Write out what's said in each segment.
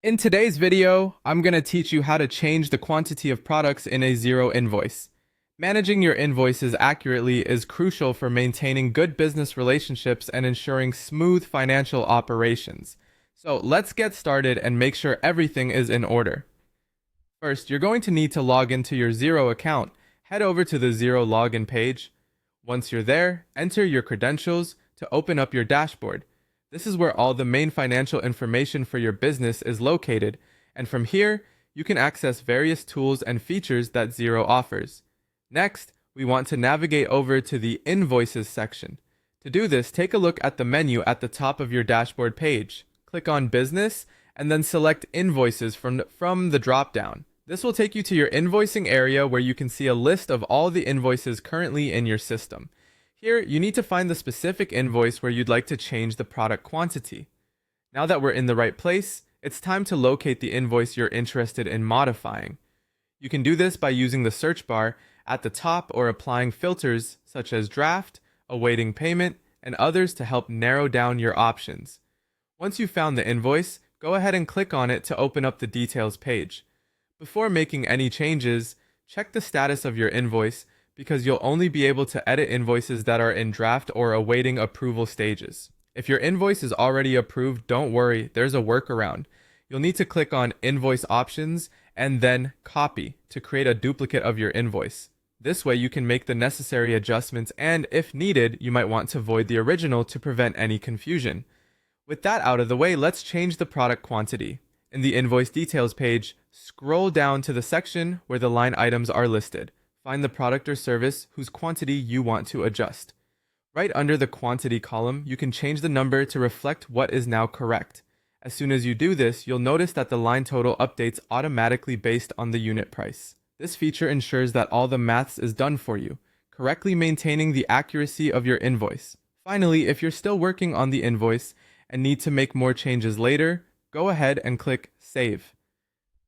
In today's video, I'm going to teach you how to change the quantity of products in a Xero invoice. Managing your invoices accurately is crucial for maintaining good business relationships and ensuring smooth financial operations. So let's get started and make sure everything is in order. First, you're going to need to log into your Xero account. Head over to the Xero login page. Once you're there, enter your credentials to open up your dashboard. This is where all the main financial information for your business is located, and from here, you can access various tools and features that Xero offers. Next, we want to navigate over to the Invoices section. To do this, take a look at the menu at the top of your dashboard page. Click on Business, and then select Invoices from the drop-down. This will take you to your invoicing area where you can see a list of all the invoices currently in your system. Here, you need to find the specific invoice where you'd like to change the product quantity. Now that we're in the right place, it's time to locate the invoice you're interested in modifying. You can do this by using the search bar at the top or applying filters such as draft, awaiting payment, and others to help narrow down your options. Once you've found the invoice, go ahead and click on it to open up the details page. Before making any changes, check the status of your invoice because you'll only be able to edit invoices that are in draft or awaiting approval stages. If your invoice is already approved, don't worry, there's a workaround. You'll need to click on Invoice Options and then Copy to create a duplicate of your invoice. This way you can make the necessary adjustments and, if needed, you might want to void the original to prevent any confusion. With that out of the way, let's change the product quantity. In the Invoice Details page, scroll down to the section where the line items are listed. Find the product or service whose quantity you want to adjust. Right under the quantity column, you can change the number to reflect what is now correct. As soon as you do this, you'll notice that the line total updates automatically based on the unit price. This feature ensures that all the maths is done for you, correctly maintaining the accuracy of your invoice. Finally, if you're still working on the invoice and need to make more changes later, go ahead and click Save.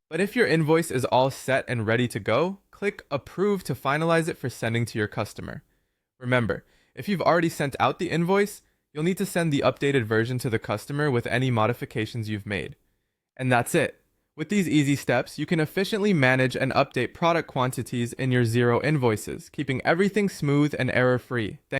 But if your invoice is all set and ready to go, click Approve to finalize it for sending to your customer. Remember, if you've already sent out the invoice, you'll need to send the updated version to the customer with any modifications you've made. And that's it. With these easy steps, you can efficiently manage and update product quantities in your Xero invoices, keeping everything smooth and error-free.